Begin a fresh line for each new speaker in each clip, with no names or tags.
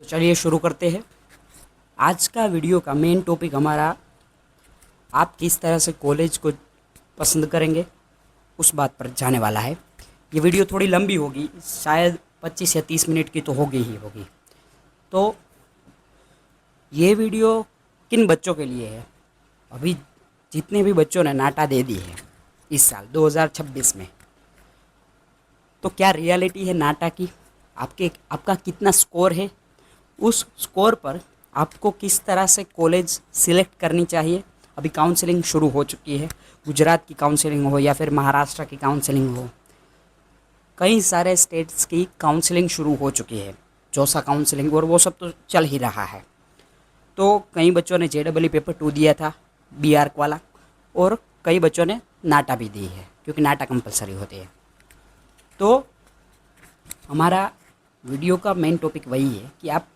तो चलिए शुरू करते हैं। आज का वीडियो का मेन टॉपिक हमारा आप किस तरह से कॉलेज को पसंद करेंगे उस बात पर जाने वाला है। ये वीडियो थोड़ी लंबी होगी, शायद 25 या 30 मिनट की तो होगी ही होगी। तो ये वीडियो किन बच्चों के लिए है? अभी जितने भी बच्चों ने नाटा दे दी है इस साल 2026 में, तो क्या रियलिटी है नाटा की? आपका कितना स्कोर है? उस स्कोर पर आपको किस तरह से कॉलेज सिलेक्ट करनी चाहिए? अभी काउंसलिंग शुरू हो चुकी है, गुजरात की काउंसलिंग हो या फिर महाराष्ट्र की काउंसलिंग हो, कई सारे स्टेट्स की काउंसलिंग शुरू हो चुकी है, चौसा काउंसलिंग और वो सब तो चल ही रहा है। तो कई बच्चों ने JEE पेपर 2 दिया था BARC वाला, और कई बच्चों ने नाटा भी दी है क्योंकि नाटा कंपलसरी होती है। तो हमारा वीडियो का मेन टॉपिक वही है कि आप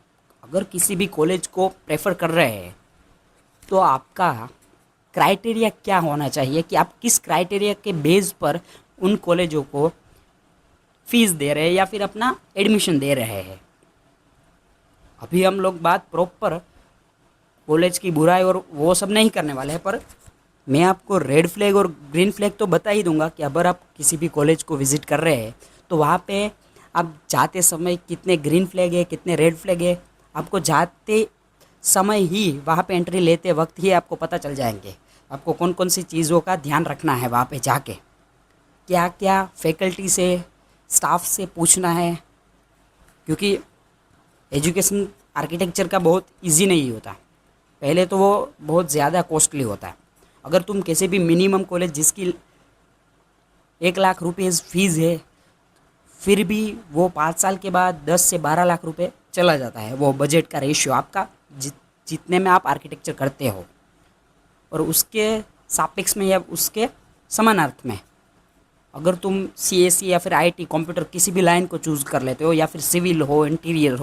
अगर किसी भी कॉलेज को प्रेफर कर रहे हैं तो आपका क्राइटेरिया क्या होना चाहिए कि आप किस क्राइटेरिया के बेस पर उन कॉलेजों को फीस दे रहे हैं या फिर अपना एडमिशन दे रहे हैं। अभी हम लोग बात प्रॉपर कॉलेज की बुराई और वो सब नहीं करने वाले हैं, पर मैं आपको रेड फ्लैग और ग्रीन फ्लैग तो बता ही दूंगा कि अगर आप किसी भी कॉलेज को विज़िट कर रहे हैं तो वहाँ पे आप जाते समय कितने ग्रीन फ्लैग है, कितने रेड फ्लैग है, आपको जाते समय ही वहाँ पे एंट्री लेते वक्त ही आपको पता चल जाएंगे। आपको कौन कौन सी चीज़ों का ध्यान रखना है वहाँ पे जाके, क्या क्या फैकल्टी से, स्टाफ से पूछना है, क्योंकि एजुकेशन आर्किटेक्चर का बहुत इजी नहीं होता। पहले तो वो बहुत ज़्यादा कॉस्टली होता है। अगर तुम किसी भी मिनिमम कॉलेज जिसकी 1 लाख रुपये फीस है, फिर भी वो 5 साल के बाद 10 से 12 लाख रुपए चला जाता है। वो बजट का रेशियो आपका जितने में आप आर्किटेक्चर करते हो, और उसके सापेक्ष में या उसके समानार्थ में अगर तुम CSE या फिर IT कंप्यूटर किसी भी लाइन को चूज़ कर लेते हो, या फिर सिविल हो, इंटीरियर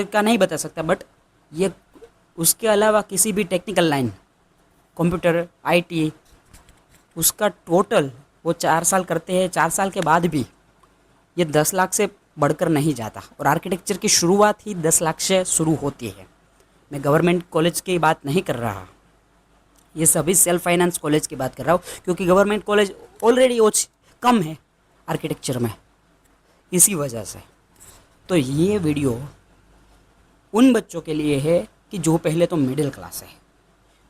का नहीं बता सकता, बट ये उसके अलावा किसी भी टेक्निकल लाइन, कंप्यूटर, IT, उसका टोटल वो 4 साल करते हैं। 4 साल के बाद भी ये 10 लाख से बढ़कर नहीं जाता, और आर्किटेक्चर की शुरुआत ही 10 लाख से शुरू होती है। मैं गवर्नमेंट कॉलेज की बात नहीं कर रहा, ये सभी सेल्फ फाइनेंस कॉलेज की बात कर रहा हूँ, क्योंकि गवर्नमेंट कॉलेज ऑलरेडी कम है आर्किटेक्चर में, इसी वजह से। तो ये वीडियो उन बच्चों के लिए है कि जो पहले तो मिडिल क्लास है,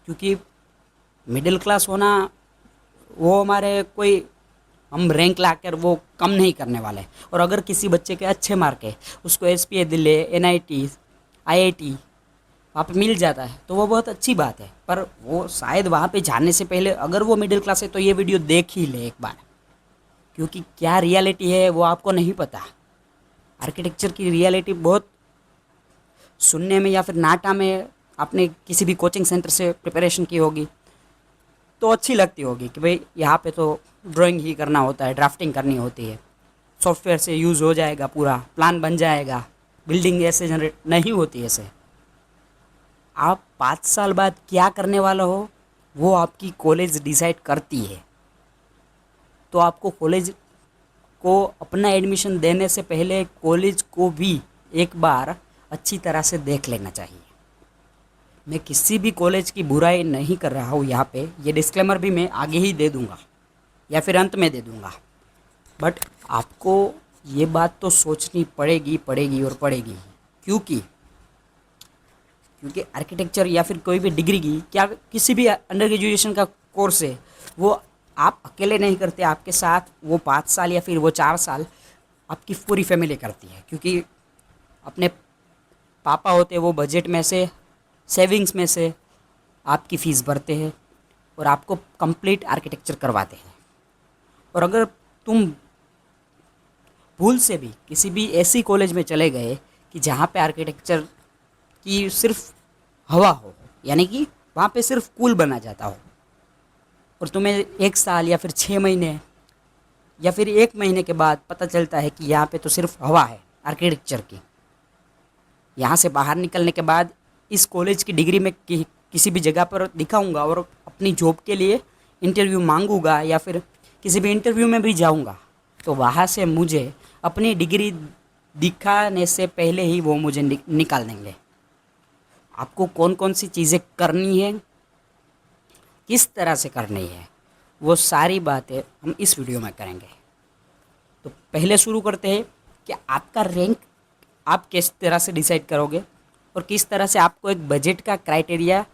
क्योंकि मिडिल क्लास होना वो हमारे कोई हम रैंक लाकर वो कम नहीं करने वाले। और अगर किसी बच्चे के अच्छे मार्क है, उसको SPA दिल्ली, NIT, IIT वहाँ पे मिल जाता है तो वो बहुत अच्छी बात है। पर वो शायद वहाँ पे जाने से पहले अगर वो मिडिल क्लास है तो ये वीडियो देख ही ले एक बार, क्योंकि क्या रियलिटी है वो आपको नहीं पता। आर्किटेक्चर की रियलिटी बहुत सुनने में या फिर नाटा में आपने किसी भी कोचिंग सेंटर से प्रिपरेशन की होगी तो अच्छी लगती होगी कि भाई यहाँ पे तो ड्राइंग ही करना होता है, ड्राफ्टिंग करनी होती है, सॉफ्टवेयर से यूज़ हो जाएगा, पूरा प्लान बन जाएगा, बिल्डिंग ऐसे जनरेट नहीं होती। ऐसे आप 5 साल बाद क्या करने वाला हो वो आपकी कॉलेज डिसाइड करती है। तो आपको कॉलेज को अपना एडमिशन देने से पहले कॉलेज को भी एक बार अच्छी तरह से देख लेना चाहिए। मैं किसी भी कॉलेज की बुराई नहीं कर रहा हूँ यहाँ पे, ये डिस्क्लेमर भी मैं आगे ही दे दूँगा या फिर अंत में दे दूँगा, बट आपको ये बात तो सोचनी पड़ेगी और पड़ेगी, क्योंकि आर्किटेक्चर या फिर कोई भी डिग्री की क्या किसी भी अंडर ग्रेजुएशन का कोर्स है, वो आप अकेले नहीं करते, आपके साथ वो 5 साल या फिर वो 4 साल आपकी पूरी फैमिली करती है। क्योंकि अपने पापा होते वो बजट में से, सेविंग्स में से आपकी फ़ीस भरते हैं और आपको कंप्लीट आर्किटेक्चर करवाते हैं। और अगर तुम भूल से भी किसी भी ऐसी कॉलेज में चले गए कि जहाँ पे आर्किटेक्चर की सिर्फ हवा हो, यानी कि वहाँ पे सिर्फ कूल बना जाता हो, और तुम्हें 1 साल या फिर 6 महीने या फिर 1 महीने के बाद पता चलता है कि यहाँ पे तो सिर्फ हवा है आर्किटेक्चर की, यहाँ से बाहर निकलने के बाद इस कॉलेज की डिग्री में किसी भी जगह पर दिखाऊंगा और अपनी जॉब के लिए इंटरव्यू मांगूंगा या फिर किसी भी इंटरव्यू में भी जाऊंगा, तो वहाँ से मुझे अपनी डिग्री दिखाने से पहले ही वो मुझे निकाल देंगे। आपको कौन कौन सी चीज़ें करनी है, किस तरह से करनी है, वो सारी बातें हम इस वीडियो में करेंगे। तो पहले शुरू करते हैं कि आपका रैंक आप किस तरह से डिसाइड करोगे और किस तरह से आपको एक बजट का क्राइटेरिया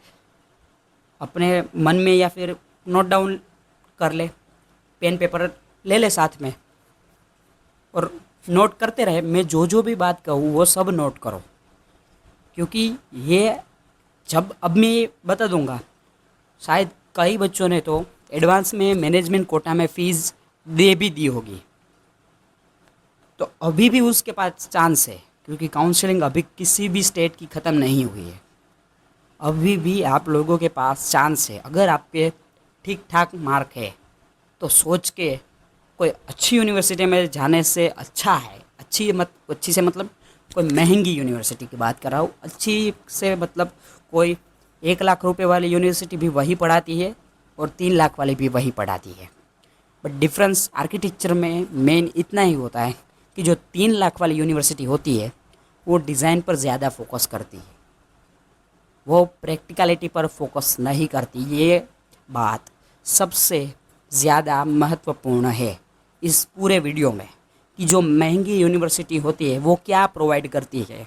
अपने मन में या फिर नोट डाउन कर ले, पेन पेपर ले ले साथ में और नोट करते रहे। मैं जो जो भी बात कहूँ वो सब नोट करो, क्योंकि ये जब अब मैं ये बता दूंगा, शायद कई बच्चों ने तो एडवांस में मैनेजमेंट कोटा में फ़ीस दे भी दी होगी, तो अभी भी उसके पास चांस है, क्योंकि काउंसलिंग अभी किसी भी स्टेट की ख़त्म नहीं हुई है। अभी भी आप लोगों के पास चांस है। अगर आपके ठीक ठाक मार्क है तो सोच के कोई अच्छी यूनिवर्सिटी में जाने से अच्छा है, अच्छी से मतलब कोई महंगी यूनिवर्सिटी की बात कर रहा हूँ, अच्छी से मतलब कोई 1 लाख रुपए वाली यूनिवर्सिटी भी वही पढ़ाती है और 3 लाख वाली भी वही पढ़ाती है। बट डिफरेंस आर्किटेक्चर में मेन इतना ही होता है कि जो 3 लाख वाली यूनिवर्सिटी होती है वो डिज़ाइन पर ज़्यादा फोकस करती है, वो प्रैक्टिकलिटी पर फोकस नहीं करती। ये बात सबसे ज़्यादा महत्वपूर्ण है इस पूरे वीडियो में, कि जो महंगी यूनिवर्सिटी होती है वो क्या प्रोवाइड करती है,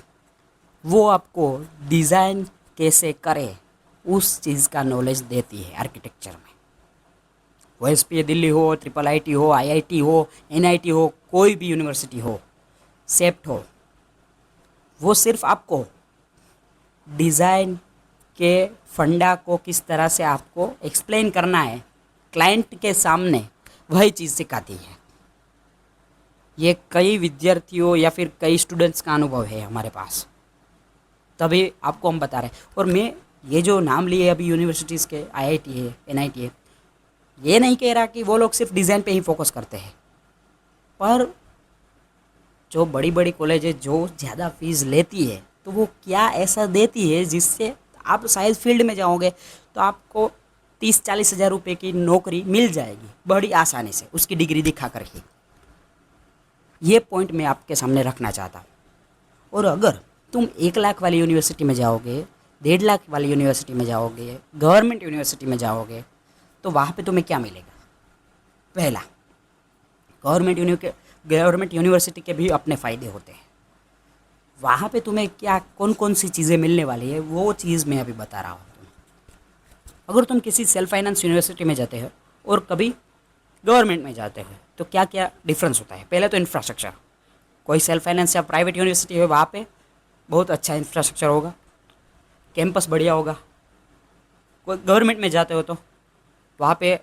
वो आपको डिज़ाइन कैसे करे उस चीज़ का नॉलेज देती है आर्किटेक्चर में। वो एसपीए दिल्ली हो, ट्रिपल आईटी हो, आईआईटी हो, एनआईटी हो, कोई भी यूनिवर्सिटी हो, सेप्ट हो, वो सिर्फ आपको डिज़ाइन के फंडा को किस तरह से आपको एक्सप्लेन करना है क्लाइंट के सामने, वही चीज़ सिखाती है। ये कई विद्यार्थियों या फिर कई स्टूडेंट्स का अनुभव है हमारे पास, तभी आपको हम बता रहे हैं। और मैं ये जो नाम लिए अभी यूनिवर्सिटीज़ के, आईआईटी है, एनआईटी है, ये नहीं कह रहा कि वो लोग सिर्फ डिज़ाइन पे ही फोकस करते हैं, पर जो बड़ी बड़ी कॉलेज है जो ज़्यादा फीस लेती है तो वो क्या ऐसा देती है जिससे आप शायद फील्ड में जाओगे तो आपको 30-40 हज़ार रुपये की नौकरी मिल जाएगी बड़ी आसानी से, उसकी डिग्री दिखा कर ही। ये पॉइंट मैं आपके सामने रखना चाहता हूँ। और अगर तुम 1 लाख वाली यूनिवर्सिटी में जाओगे, 1.5 लाख वाली यूनिवर्सिटी में जाओगे, गवर्नमेंट यूनिवर्सिटी में जाओगे, तो वहाँ पे तुम्हें क्या मिलेगा? पहला, गवर्नमेंट यूनिवर्सिटी के भी अपने फ़ायदे होते हैं। वहाँ पे तुम्हें क्या कौन कौन सी चीज़ें मिलने वाली है वो चीज़ मैं अभी बता रहा हूँ तुम्हें। अगर तुम किसी सेल्फ फाइनेंस यूनिवर्सिटी में जाते हो और कभी गवर्नमेंट में जाते हो तो क्या क्या डिफरेंस होता है? पहले तो इंफ्रास्ट्रक्चर, कोई सेल्फ फाइनेंस या प्राइवेट यूनिवर्सिटी है वहाँ पे बहुत अच्छा इंफ्रास्ट्रक्चर होगा, कैंपस बढ़िया होगा। कोई गवर्नमेंट में जाते हो तो वहाँ पे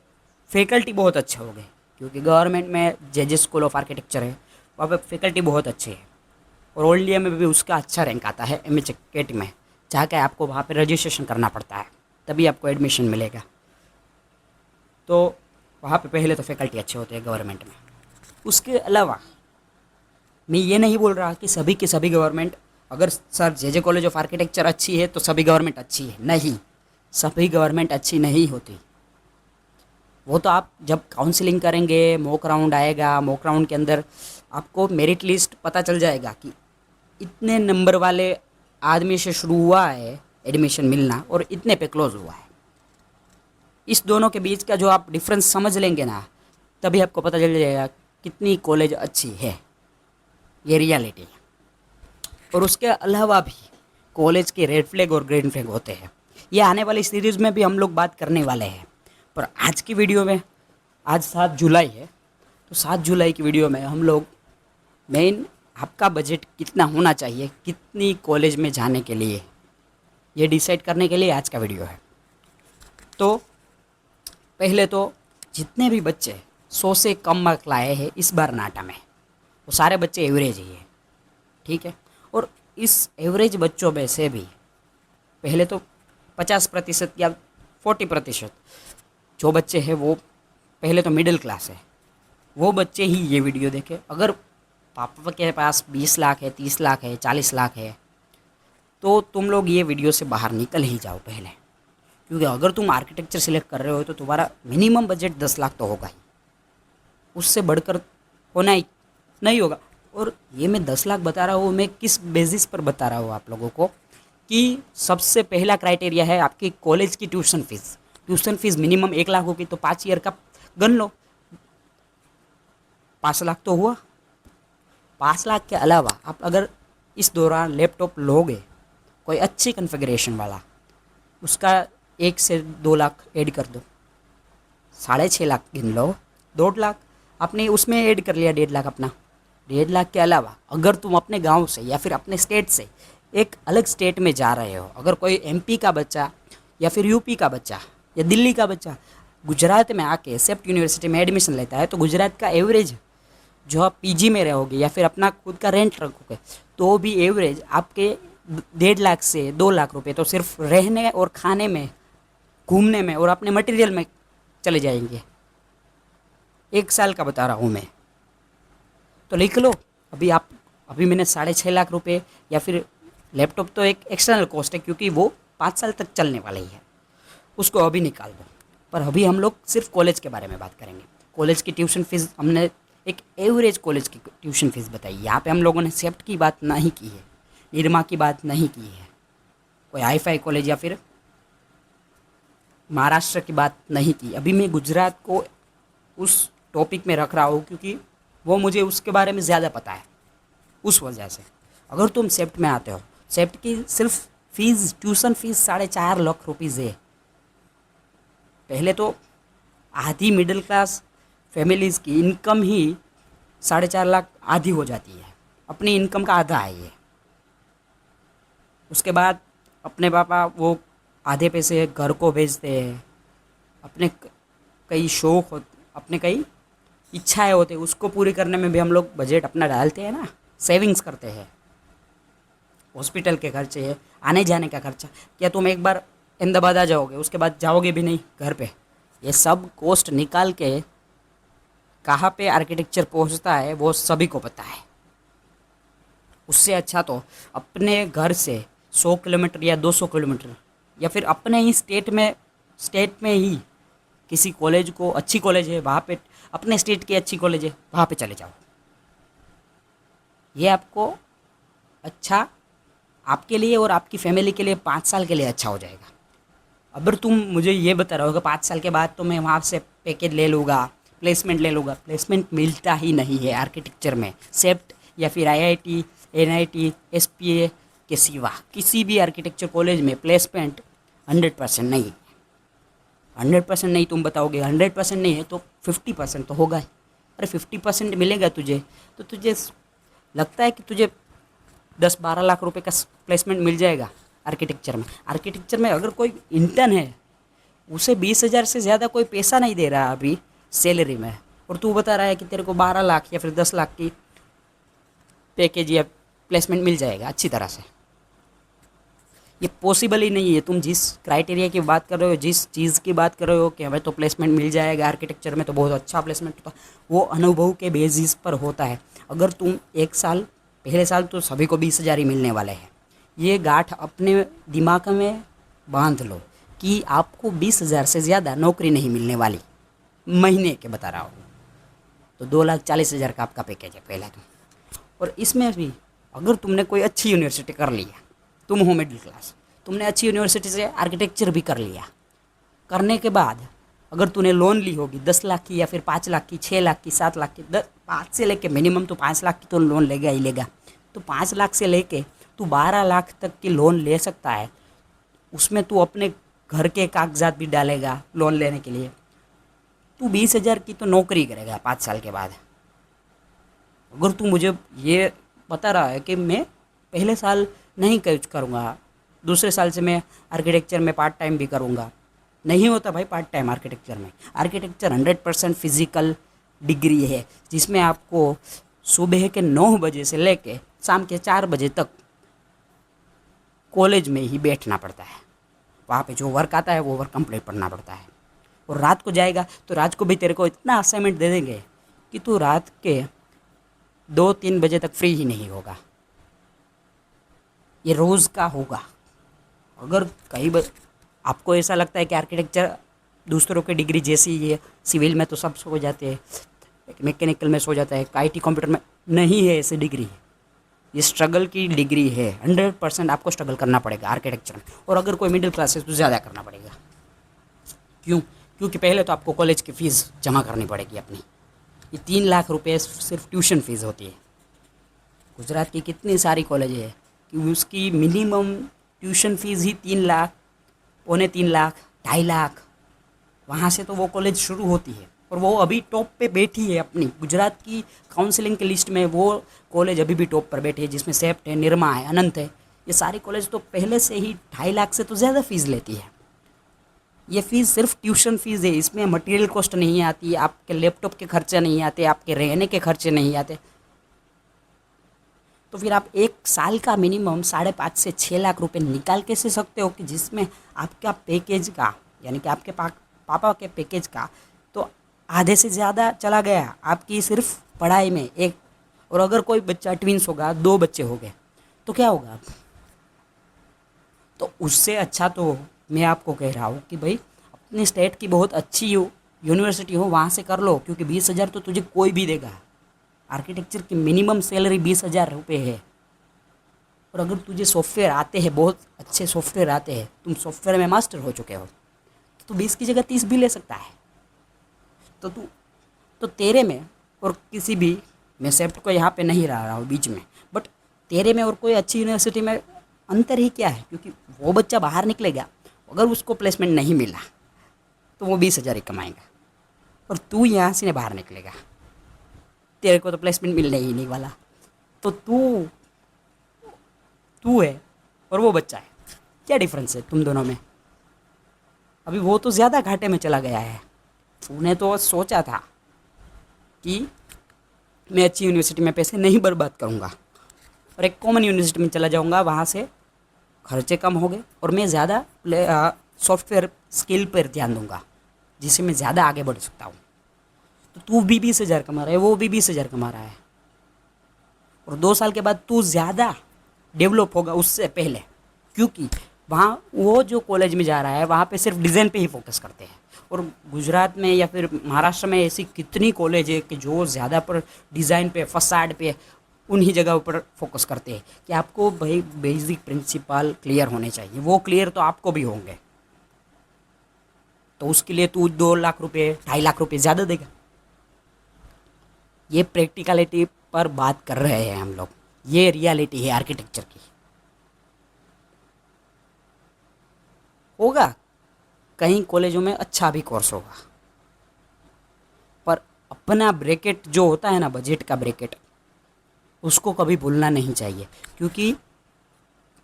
फैकल्टी बहुत अच्छे होंगे, क्योंकि गवर्नमेंट में जे स्कूल ऑफ आर्किटेक्चर है, वहाँ पे फैकल्टी बहुत अच्छी है। और ऑल इंडिया में भी उसका अच्छा रैंक आता है MHKT में, जाके आपको वहाँ पे रजिस्ट्रेशन करना पड़ता है तभी आपको एडमिशन मिलेगा। तो वहाँ पे पहले तो फैकल्टी अच्छे होते हैं गवर्नमेंट में। उसके अलावा मैं ये नहीं बोल रहा कि सभी की सभी गवर्नमेंट, अगर sir J college of architecture अच्छी है तो सभी गवर्नमेंट अच्छी है, नहीं, सभी गवर्नमेंट अच्छी नहीं होती। वो तो आप जब काउंसलिंग करेंगे, मॉक राउंड आएगा, मॉक राउंड के अंदर आपको मेरिट लिस्ट पता चल जाएगा कि इतने नंबर वाले आदमी से शुरू हुआ है एडमिशन मिलना और इतने पे क्लोज हुआ है। इस दोनों के बीच का जो आप डिफरेंस समझ लेंगे ना, तभी आपको पता चल जाएगा कितनी कॉलेज अच्छी है। ये रियलिटी है। और उसके अलावा भी कॉलेज के रेड फ्लैग और ग्रीन फ्लैग होते हैं। ये आने वाली सीरीज़ में भी हम लोग बात करने वाले हैं, पर आज की वीडियो में, आज 7 जुलाई है, तो 7 जुलाई की वीडियो में हम लोग मेन आपका बजट कितना होना चाहिए कितनी कॉलेज में जाने के लिए, ये डिसाइड करने के लिए आज का वीडियो है। तो पहले तो जितने भी बच्चे 100 से कम मार्क लाए हैं इस बार नाटा में, वो सारे बच्चे एवरेज ही है, ठीक है। और इस एवरेज बच्चों में से भी पहले तो 50% या 40% जो बच्चे हैं वो पहले तो मिडिल क्लास है, वो बच्चे ही ये वीडियो देखें। अगर पापा के पास 20 लाख है, 30 लाख है, 40 लाख है, तो तुम लोग ये वीडियो से बाहर निकल ही जाओ पहले, क्योंकि अगर तुम आर्किटेक्चर सिलेक्ट कर रहे हो तो तुम्हारा मिनिमम बजट 10 लाख तो होगा ही, उससे बढ़कर होना ही नहीं होगा। और ये मैं 10 लाख बता रहा हूँ, मैं किस बेसिस पर बता रहा हूँ आप लोगों को कि सबसे पहला क्राइटेरिया है आपकी कॉलेज की tuition fees. Tuition fees minimum 1 lakh होगी, तो 5 ईयर का गन लो, 5 लाख तो हुआ। 5 लाख के अलावा आप अगर इस दौरान लैपटॉप लोगे कोई अच्छी कन्फिगरेशन वाला, उसका 1 से 2 लाख ऐड कर दो, 6.5 लाख गिन लो। 2 लाख आपने उसमें ऐड कर लिया, 1.5 लाख अपना। 1.5 लाख के अलावा अगर तुम अपने गांव से या फिर अपने स्टेट से एक अलग स्टेट में जा रहे हो, अगर कोई एमपी का बच्चा या फिर यूपी का बच्चा या दिल्ली का बच्चा गुजरात में आके सेप्ट यूनिवर्सिटी में एडमिशन लेता है, तो गुजरात का एवरेज जो आप पीजी में रहोगे या फिर अपना खुद का रेंट रखोगे, तो भी एवरेज आपके 1.5 लाख से 2 लाख रुपए तो सिर्फ रहने और खाने में, घूमने में और अपने मटेरियल में चले जाएंगे। 1 साल का बता रहा हूँ मैं, तो लिख लो अभी मैंने 6.5 लाख रुपए, या फिर लैपटॉप तो एक एक्सटर्नल कॉस्ट है क्योंकि वो 5 साल तक चलने वाला ही है, उसको अभी निकाल दो। पर अभी हम लोग सिर्फ कॉलेज के बारे में बात करेंगे। कॉलेज की ट्यूशन फीस हमने एक एवरेज कॉलेज की ट्यूशन फीस बताई। यहाँ पे हम लोगों ने सेप्ट की बात नहीं की है, निरमा की बात नहीं की है, कोई हाई-फाई कॉलेज या फिर महाराष्ट्र की बात नहीं की। अभी मैं गुजरात को उस टॉपिक में रख रहा हूँ क्योंकि वो मुझे उसके बारे में ज़्यादा पता है। उस वजह से अगर तुम सेप्ट में आते हो, सेप्ट की सिर्फ fees, tuition fees 4.5 lakh rupees है। पहले तो आधी मिडिल क्लास फैमिलीज़ की इनकम ही 4.5 लाख आधी हो जाती है, अपनी इनकम का आधा है ये। उसके बाद अपने पापा वो आधे पैसे घर को भेजते हैं, अपने कई शौक हो, अपने कई इच्छाएं होते हैं, उसको पूरी करने में भी हम लोग बजट अपना डालते हैं ना, सेविंग्स करते हैं। हॉस्पिटल के खर्चे है, आने जाने का खर्चा, क्या तुम एक बार अहमदाबाद आ जाओगे उसके बाद जाओगे भी नहीं घर पे? ये सब कॉस्ट निकाल के कहाँ पे आर्किटेक्चर पहुँचता है वो सभी को पता है। उससे अच्छा तो अपने घर से 100 किलोमीटर या 200 किलोमीटर या फिर अपने ही स्टेट में ही किसी कॉलेज को, अच्छी कॉलेज है वहाँ पे, अपने स्टेट की अच्छी कॉलेज है वहाँ पे चले जाओ। ये आपको अच्छा, आपके लिए और आपकी फैमिली के लिए 5 साल के लिए अच्छा हो जाएगा। अगर तुम मुझे ये बता रहे हो कि 5 साल के बाद तो मैं वहाँ से पैकेज ले लूँगा, प्लेसमेंट ले लूँगा, प्लेसमेंट मिलता ही नहीं है आर्किटेक्चर में। सेप्ट या फिर आईआईटी, एनआईटी, एसपीए के सिवा किसी भी आर्किटेक्चर कॉलेज में प्लेसमेंट 100% नहीं है। 100% नहीं तुम बताओगे, 100% नहीं है तो 50% तो होगा ही। अरे 50% मिलेगा तुझे तो तुझे लगता है कि तुझे 10-12 लाख रुपए का प्लेसमेंट मिल जाएगा आर्किटेक्चर में? आर्किटेक्चर में अगर कोई इंटर्न है उसे 20,000 से ज़्यादा कोई पैसा नहीं दे रहा अभी सैलरी में, और तू बता रहा है कि तेरे को 12 लाख या फिर 10 लाख की पैकेज या प्लेसमेंट मिल जाएगा अच्छी तरह से। ये पॉसिबल ही नहीं है। तुम जिस क्राइटेरिया की बात कर रहे हो, जिस चीज़ की बात कर रहे हो कि हमें तो प्लेसमेंट मिल जाएगा आर्किटेक्चर में, तो बहुत अच्छा प्लेसमेंट होता है, वो अनुभव के बेसिस पर होता है। अगर तुम 1 साल, पहले साल तो सभी को 20,000 ही मिलने वाले हैं। ये गांठ अपने दिमाग में बांध लो कि आपको 20,000 से ज़्यादा नौकरी नहीं मिलने वाली, महीने के बता रहा हूँ। तो 2,40,000 का आपका पैकेज है पहला तो। और इसमें भी अगर तुमने कोई अच्छी यूनिवर्सिटी कर लिया, तुम हो मिडिल क्लास, तुमने अच्छी यूनिवर्सिटी से आर्किटेक्चर भी कर लिया, करने के बाद अगर तूने लोन ली होगी 10 लाख की या फिर 5 लाख की, 6 लाख की, 7 लाख की, 5 से लेके मिनिमम तो 5 लाख की तो लोन लेगा ही लेगा। तो 5 लाख से लेके तू 12 लाख तक की लोन ले सकता है। उसमें तू अपने घर के कागजात भी डालेगा लोन लेने के लिए। तू 20,000 की तो नौकरी करेगा 5 साल के बाद। अगर तू मुझे ये बता रहा है कि मैं पहले साल नहीं करूँगा, दूसरे साल से मैं आर्किटेक्चर में पार्ट टाइम भी करूँगा, नहीं होता भाई पार्ट टाइम आर्किटेक्चर में। आर्किटेक्चर 100% फिजिकल डिग्री है जिसमें आपको सुबह के 9 बजे से लेके शाम के 4 बजे तक कॉलेज में ही बैठना पड़ता है। वहाँ पे जो वर्क आता है वो वर्क कंप्लीट करना पड़ता है। और रात को जाएगा तो रात को भी तेरे को इतना असाइनमेंट दे देंगे कि तू रात के 2-3 बजे तक फ्री ही नहीं होगा। ये रोज़ का होगा। अगर कई बार आपको ऐसा लगता है कि आर्किटेक्चर दूसरों की डिग्री जैसी ही है, सिविल में तो सब हो जाते हैं, एक मैकेनिकल में हो जाता है, एक IT कंप्यूटर में नहीं है ऐसी डिग्री। ये स्ट्रगल की डिग्री है, 100% आपको स्ट्रगल करना पड़ेगा आर्किटेक्चर में। और अगर कोई मिडिल क्लास है तो ज़्यादा करना पड़ेगा। क्यों? क्योंकि पहले तो आपको कॉलेज की फ़ीस जमा करनी पड़ेगी अपनी। ये 3 लाख रुपए सिर्फ ट्यूशन फ़ीस होती है। गुजरात की कितनी सारी कॉलेज है कि उसकी मिनिमम ट्यूशन फ़ीस ही 3 लाख, 3.25 लाख, 2.5 लाख। वहाँ से तो वो कॉलेज शुरू होती है और वो अभी टॉप पे बैठी है अपनी गुजरात की काउंसलिंग की लिस्ट में। वो कॉलेज अभी भी टॉप पर बैठी है, जिसमें सेप्ट है, निर्मा है, अनंत है। ये सारी कॉलेज तो पहले से ही 2.5 लाख से तो ज़्यादा फ़ीस लेती है। ये फ़ीस सिर्फ ट्यूशन फ़ीस है, इसमें मटेरियल कॉस्ट नहीं आती, आपके लैपटॉप के खर्चे नहीं आते, आपके रहने के खर्चे नहीं आते। तो फिर आप एक साल का मिनिमम 5.5 से 6 लाख रुपए निकाल कैसे सकते हो कि जिसमें आपका पैकेज का, यानी कि आपके पापा के पैकेज का तो आधे से ज़्यादा चला गया आपकी सिर्फ पढ़ाई में। एक और अगर कोई बच्चा ट्विंस होगा, 2 बच्चे हो गए तो क्या होगा? तो उससे अच्छा तो मैं आपको कह रहा हूँ कि भाई अपने स्टेट की बहुत अच्छी यूनिवर्सिटी हो वहाँ से कर लो, क्योंकि 20,000 तो तुझे कोई भी देगा। आर्किटेक्चर की मिनिमम सैलरी 20,000 रुपये है। और अगर तुझे सॉफ्टवेयर आते हैं, बहुत अच्छे सॉफ्टवेयर आते हैं, तुम सॉफ्टवेयर में मास्टर हो चुके हो, तो तू 20 की जगह 30 भी ले सकता है। तो तेरे में और किसी भी, मैं सेप्ट को यहाँ पे नहीं रहा हूँ बीच में, बट तेरे में और कोई अच्छी यूनिवर्सिटी में अंतर ही क्या है? क्योंकि वो बच्चा बाहर निकलेगा, अगर उसको प्लेसमेंट नहीं मिला तो वो 20,000 ही कमाएगा, और तू यहाँ से बाहर निकलेगा, तेरे को तो प्लेसमेंट मिलने ही नहीं वाला। तो तू है और वो बच्चा है, क्या डिफरेंस है तुम दोनों में? अभी वो तो ज़्यादा घाटे में चला गया है। तूने तो सोचा था कि मैं अच्छी यूनिवर्सिटी में पैसे नहीं बर्बाद करूँगा और एक कॉमन यूनिवर्सिटी में चला जाऊँगा, वहाँ से खर्चे कम हो गए और मैं ज़्यादा सॉफ्टवेयर स्किल पर ध्यान दूँगा, जिससे मैं ज़्यादा आगे बढ़ सकता हूँ। तो तू भी 20,000 कमा रहा है, वो भी 20,000 कमा रहा है, और 2 साल के बाद तू ज़्यादा डेवलप होगा उससे पहले। क्योंकि वहाँ वो जो कॉलेज में जा रहा है वहाँ पे सिर्फ डिज़ाइन पे ही फोकस करते हैं, और गुजरात में या फिर महाराष्ट्र में ऐसी कितनी कॉलेज है कि जो ज़्यादा पर डिज़ाइन पे, फसाड पे, उन्हीं जगहों पर फोकस करते हैं। कि आपको भाई बेसिक प्रिंसिपल क्लियर होने चाहिए, वो क्लियर तो आपको भी होंगे। तो उसके लिए तू 2 लाख रुपये, 2.5 लाख रुपये ज़्यादा देगा। ये प्रैक्टिकलिटी पर बात कर रहे हैं हम लोग, ये रियलिटी है आर्किटेक्चर की। होगा कहीं कॉलेजों में अच्छा भी कोर्स होगा, पर अपना ब्रैकेट जो होता है ना, बजट का ब्रैकेट, उसको कभी भूलना नहीं चाहिए। क्योंकि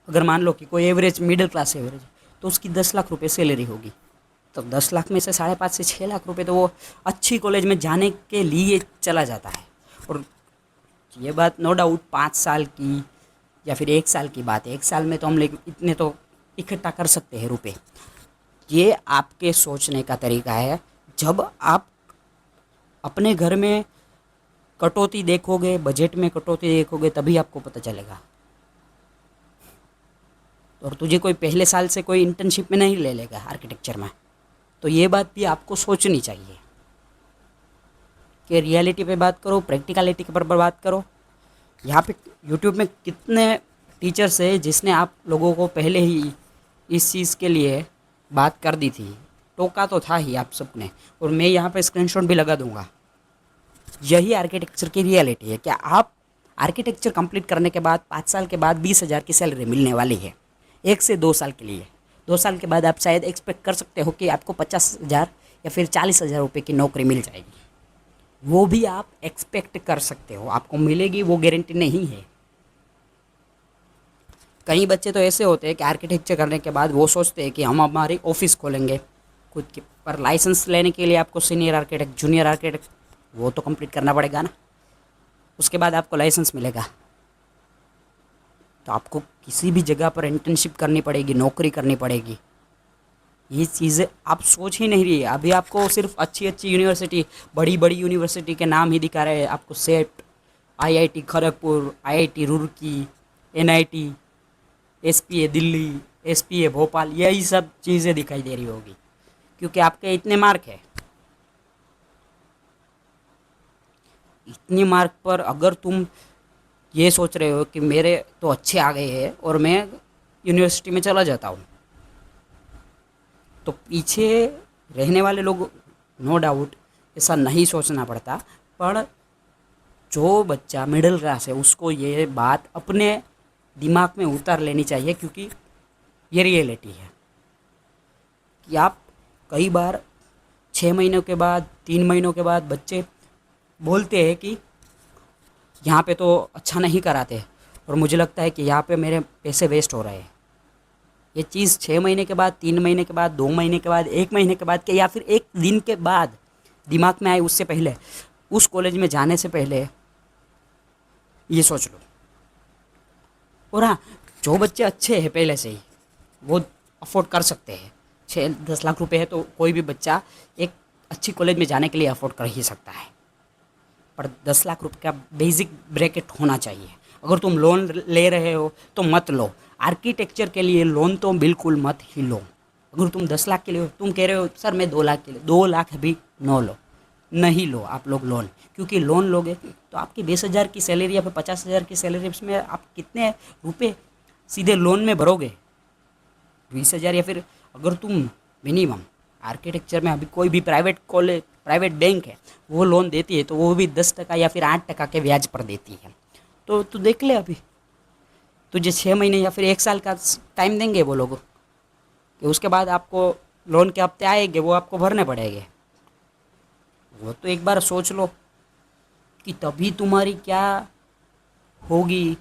अगर मान लो कि कोई एवरेज मिडिल क्लास एवरेज तो उसकी 10 लाख रुपए सैलरी होगी, तो 10 लाख में से 5.5 से 6 लाख रुपए तो वो अच्छी कॉलेज में जाने के लिए चला जाता है। और ये बात नो डाउट 5 साल की या फिर 1 साल की बात है। 1 साल में तो हम लोग इतने तो इकट्ठा कर सकते हैं रुपए। ये आपके सोचने का तरीका है। जब आप अपने घर में कटौती देखोगे, बजट में कटौती देखोगे, तभी आपको पता चलेगा। और तुझे कोई पहले साल से कोई इंटर्नशिप में नहीं ले लेगा आर्किटेक्चर में, तो ये बात भी आपको सोचनी चाहिए कि रियलिटी पे बात करो, प्रैक्टिकलिटी के पर बात करो। यहाँ पे यूट्यूब में कितने टीचर्स है जिसने आप लोगों को पहले ही इस चीज़ के लिए बात कर दी थी, टोका तो था ही आप सबने, और मैं यहाँ पे स्क्रीनशॉट भी लगा दूंगा। यही आर्किटेक्चर की रियलिटी है। क्या आप आर्किटेक्चर कंप्लीट करने के बाद 5 साल के बाद 20,000 की सैलरी मिलने वाली है, 1 से 2 साल के लिए। 2 साल के बाद आप शायद एक्सपेक्ट कर सकते हो कि आपको 50,000 या फिर 40,000 रुपये की नौकरी मिल जाएगी। वो भी आप एक्सपेक्ट कर सकते हो, आपको मिलेगी वो गारंटी नहीं है। कई बच्चे तो ऐसे होते हैं कि आर्किटेक्चर करने के बाद वो सोचते हैं कि हम हमारी ऑफिस खोलेंगे खुद की, पर लाइसेंस लेने के लिए आपको सीनियर आर्किटेक्ट, जूनियर आर्किटेक्ट वो तो कंप्लीट करना पड़ेगा ना, उसके बाद आपको लाइसेंस मिलेगा। तो आपको किसी भी जगह पर इंटर्नशिप करनी पड़ेगी, नौकरी करनी पड़ेगी। ये चीज़ें आप सोच ही नहीं रही है। अभी आपको सिर्फ अच्छी अच्छी यूनिवर्सिटी, बड़ी बड़ी यूनिवर्सिटी के नाम ही दिखा रहे हैं आपको। Set, IIT Kharagpur, IIT Roorkee, NIT, SPA Delhi, SPA Bhopal, यही सब चीज़ें दिखाई दे रही होगी, क्योंकि आपके इतने मार्क है। इतनी मार्क पर अगर तुम ये सोच रहे हो कि मेरे तो अच्छे आ गए हैं और मैं यूनिवर्सिटी में चला जाता हूँ, तो पीछे रहने वाले लोग नो डाउट ऐसा नहीं सोचना पड़ता। पर जो बच्चा मिडिल क्लास है उसको ये बात अपने दिमाग में उतार लेनी चाहिए, क्योंकि ये रियलिटी है कि आप कई बार 6 महीनों के बाद 3 महीनों के बाद बच्चे बोलते हैं कि यहाँ पे तो अच्छा नहीं कराते और मुझे लगता है कि यहाँ पे मेरे पैसे वेस्ट हो रहे हैं। ये चीज़ 6 महीने के बाद, 3 महीने के बाद, 2 महीने के बाद, 1 महीने के बाद के या फिर एक दिन के बाद दिमाग में आए, उससे पहले उस कॉलेज में जाने से पहले ये सोच लो। और हाँ, जो बच्चे अच्छे हैं पहले से ही वो अफोर्ड कर सकते हैं। 6-10 लाख रुपए है तो कोई भी बच्चा एक अच्छी कॉलेज में जाने के लिए अफोर्ड कर ही सकता है। पर 10 लाख रुपए का बेसिक ब्रैकेट होना चाहिए। अगर तुम लोन ले रहे हो तो मत लो। आर्किटेक्चर के लिए लोन तो बिल्कुल मत ही लो। अगर तुम 10 लाख के लिए हो, तुम कह रहे हो सर मैं 2 लाख के लिए, 2 लाख भी नो लो, नहीं लो आप लोग लोन। क्योंकि लोन लोगे तो आपकी 20,000 की सैलरी या फिर 50,000 की सैलरी में आप कितने रुपए सीधे लोन में भरोगे? 20,000। या फिर अगर तुम मिनिमम आर्किटेक्चर में अभी कोई भी प्राइवेट कॉलेज, प्राइवेट बैंक है, वो लोन देती है तो वो भी 10% या फिर 8% के ब्याज पर देती है। तो तू देख ले, अभी तुझे 6 महीने या फिर 1 साल का टाइम देंगे वो लोग कि उसके बाद आपको लोन के हफ्ते आएंगे, वो आपको भरने पड़ेंगे। वो तो एक बार सोच लो कि तभी तुम्हारी क्या होगी।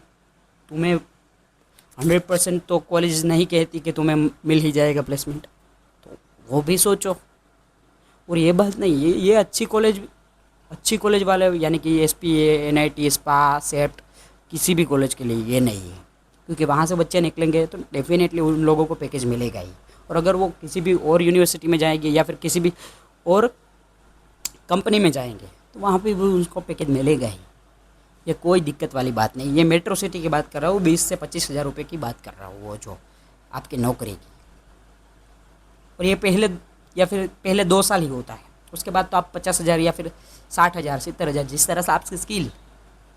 तुम्हें 100% तो कॉलेज नहीं कहती कि तुम्हें मिल ही जाएगा प्लेसमेंट, तो वो भी सोचो। और ये बात नहीं, ये अच्छी कॉलेज वाले यानी कि SPA, NIT, स्पा, सेप्ट, किसी भी कॉलेज के लिए ये नहीं है। क्योंकि वहाँ से बच्चे निकलेंगे तो डेफिनेटली उन लोगों को पैकेज मिलेगा ही। और अगर वो किसी भी और यूनिवर्सिटी में जाएंगे या फिर किसी भी और कंपनी में जाएंगे तो वहाँ पे भी उनको पैकेज मिलेगा ही। ये कोई दिक्कत वाली बात नहीं। ये मेट्रो सिटी की बात कर रहा हूँ, 20 से 25,000 रुपये की बात कर रहा हूँ, वो जो आपकी नौकरी की। और ये पहले 2 साल ही होता है। उसके बाद तो आप 50,000 या फिर 60,000, 70,000, जिस तरह से आपकी स्किल,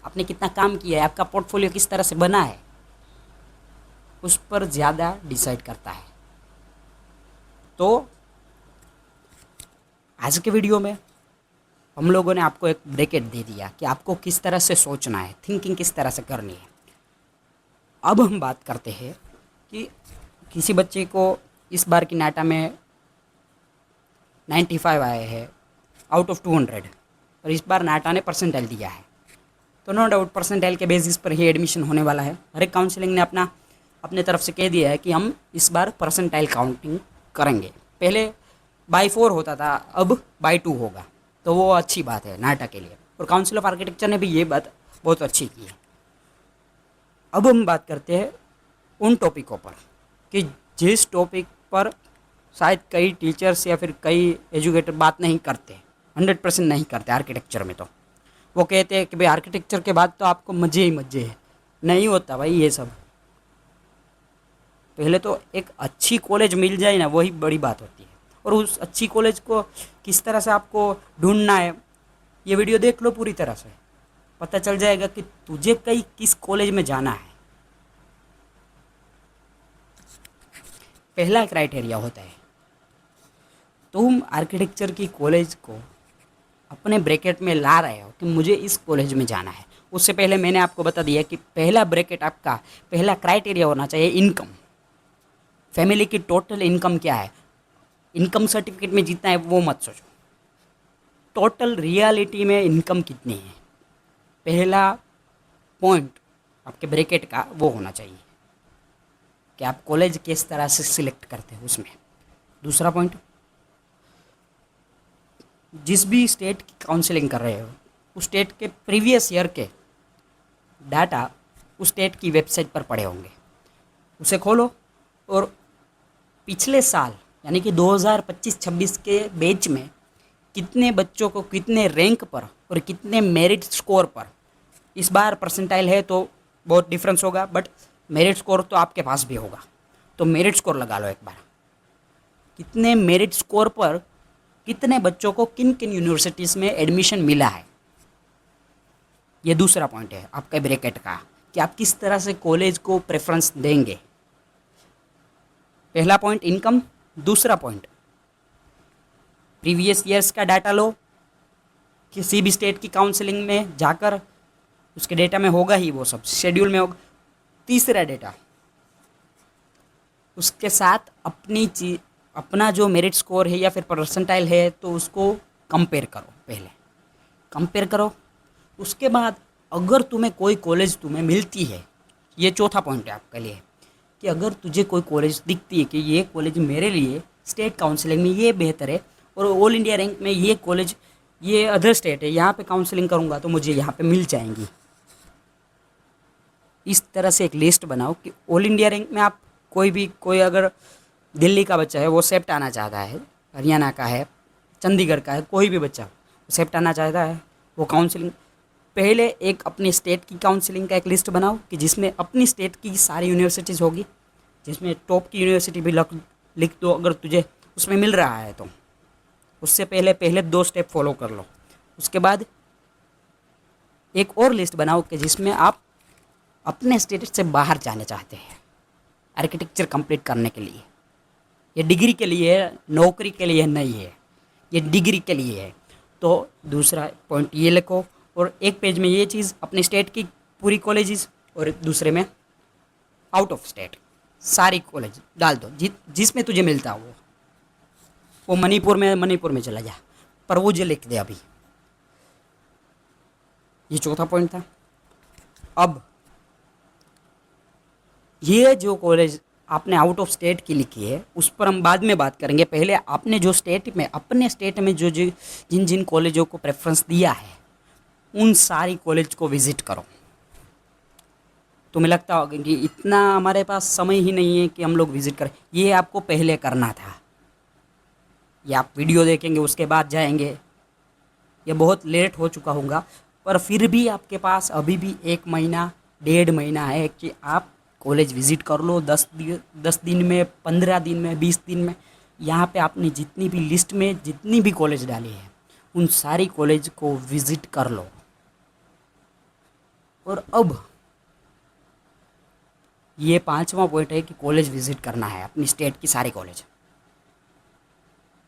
आपने कितना काम किया है, आपका पोर्टफोलियो किस तरह से बना है, उस पर ज़्यादा डिसाइड करता है। तो आज के वीडियो में हम लोगों ने आपको एक ब्रैकेट दे दिया कि आपको किस तरह से सोचना है, थिंकिंग किस तरह से करनी है। अब हम बात करते हैं कि किसी बच्चे को इस बार की नाटा में 95 आए हैं आउट ऑफ 200, और इस बार नाटा ने परसेंटाइल दिया है, तो नो डाउट परसेंटाइल के बेसिस पर ही एडमिशन होने वाला है। हर एक काउंसलिंग ने अपने तरफ से कह दिया है कि हम इस बार परसेंटाइल काउंटिंग करेंगे। पहले बाई 4 होता था, अब बाई 2 होगा, तो वो अच्छी बात है नाटा के लिए। और काउंसिल ऑफ आर्किटेक्चर ने भी ये बात बहुत अच्छी की है। अब हम बात करते हैं उन टॉपिकों पर कि जिस टॉपिक पर शायद कई टीचर्स या फिर कई एजुकेटर बात नहीं करते, 100% नहीं करते आर्किटेक्चर में। तो वो कहते हैं कि भाई आर्किटेक्चर के बाद तो आपको मज़े ही मज़े है। नहीं होता भाई ये सब। पहले तो एक अच्छी कॉलेज मिल जाए ना, वही बड़ी बात होती है। और उस अच्छी कॉलेज को किस तरह से आपको ढूंढना है, ये वीडियो देख लो पूरी तरह से, पता चल जाएगा कि तुझे किस कॉलेज में जाना है। पहला क्राइटेरिया होता है तुम आर्किटेक्चर की कॉलेज को अपने ब्रैकेट में ला रहे हो कि मुझे इस कॉलेज में जाना है। उससे पहले मैंने आपको बता दिया कि पहला ब्रैकेट, आपका पहला क्राइटेरिया होना चाहिए इनकम। फैमिली की टोटल इनकम क्या है, इनकम सर्टिफिकेट में जितना है वो मत सोचो, टोटल रियलिटी में इनकम कितनी है। पहला पॉइंट आपके ब्रैकेट का वो होना चाहिए कि आप कॉलेज किस तरह से सिलेक्ट करते हैं उसमें। दूसरा पॉइंट, जिस भी स्टेट की काउंसलिंग कर रहे हो उस स्टेट के प्रीवियस ईयर के डाटा उस स्टेट की वेबसाइट पर पड़े होंगे, उसे खोलो और पिछले साल यानी कि 2025-26 के बैच में कितने बच्चों को कितने रैंक पर और कितने मेरिट स्कोर पर, इस बार परसेंटाइल है तो बहुत डिफरेंस होगा, बट मेरिट स्कोर तो आपके पास भी होगा, तो मेरिट स्कोर लगा लो एक बार। कितने मेरिट स्कोर पर कितने बच्चों को किन किन यूनिवर्सिटीज़ में एडमिशन मिला है, ये दूसरा पॉइंट है आपका ब्रैकेट का कि आप किस तरह से कॉलेज को प्रेफरेंस देंगे। पहला पॉइंट इनकम, दूसरा पॉइंट प्रीवियस ईयर्स का डाटा लो, किसी भी स्टेट की काउंसलिंग में जाकर उसके डेटा में होगा ही, वो सब शेड्यूल में होगा। तीसरा डेटा उसके साथ अपनी चीज, अपना जो मेरिट स्कोर है या फिर परसेंटाइल है तो उसको कंपेयर करो, पहले कंपेयर करो। उसके बाद अगर तुम्हें कोई कॉलेज तुम्हें मिलती है, ये चौथा पॉइंट है आपके लिए, कि अगर तुझे कोई कॉलेज दिखती है कि ये कॉलेज मेरे लिए स्टेट काउंसलिंग में ये बेहतर है और ऑल इंडिया रैंक में ये कॉलेज, ये अदर स्टेट है, यहाँ पे काउंसलिंग करूँगा तो मुझे यहाँ पे मिल जाएंगी। इस तरह से एक लिस्ट बनाओ कि ऑल इंडिया रैंक में आप कोई अगर दिल्ली का बच्चा है वो सेप्ट आना चाहता है, हरियाणा का है, चंडीगढ़ का है, कोई भी बच्चा सेप्ट आना चाहता है, वो काउंसलिंग पहले एक अपनी स्टेट की काउंसलिंग का एक लिस्ट बनाओ कि जिसमें अपनी स्टेट की सारी यूनिवर्सिटीज़ होगी, जिसमें टॉप की यूनिवर्सिटी भी लिख दो अगर तुझे उसमें मिल रहा है तो। उससे पहले पहले 2 स्टेप फॉलो कर लो। उसके बाद एक और लिस्ट बनाओ कि जिसमें आप अपने स्टेट से बाहर जाना चाहते हैं आर्किटेक्चर कंप्लीट करने के लिए। ये डिग्री के लिए है, नौकरी के लिए नहीं है, ये डिग्री के लिए है। तो दूसरा पॉइंट ये लिखो और एक पेज में ये चीज़ अपने स्टेट की पूरी कॉलेजेस और दूसरे में आउट ऑफ स्टेट सारी कॉलेज डाल दो, जिसमें तुझे मिलता हो। वो मणिपुर में चला जा, पर वो जो लिख दे अभी। ये चौथा पॉइंट था। अब ये जो कॉलेज आपने आउट ऑफ स्टेट की लिखी है उस पर हम बाद में बात करेंगे। पहले आपने जो स्टेट में, अपने स्टेट में जो जिन जिन कॉलेजों को प्रेफरेंस दिया है उन सारी कॉलेज को विजिट करो। तुम्हें लगता होगा कि इतना हमारे पास समय ही नहीं है कि हम लोग विजिट करें, ये आपको पहले करना था। ये आप वीडियो देखेंगे उसके बाद जाएंगे, ये बहुत लेट हो चुका होगा, पर फिर भी आपके पास अभी भी 1 महीना 1.5 महीना है कि आप कॉलेज विज़िट कर लो। 10 दिन में, 15 दिन में, 20 दिन में। यहाँ पे आपने जितनी भी लिस्ट में जितनी भी कॉलेज डाली है उन सारी कॉलेज को विज़िट कर लो। और अब ये 5वां पॉइंट है कि कॉलेज विज़िट करना है अपनी स्टेट की सारी कॉलेज।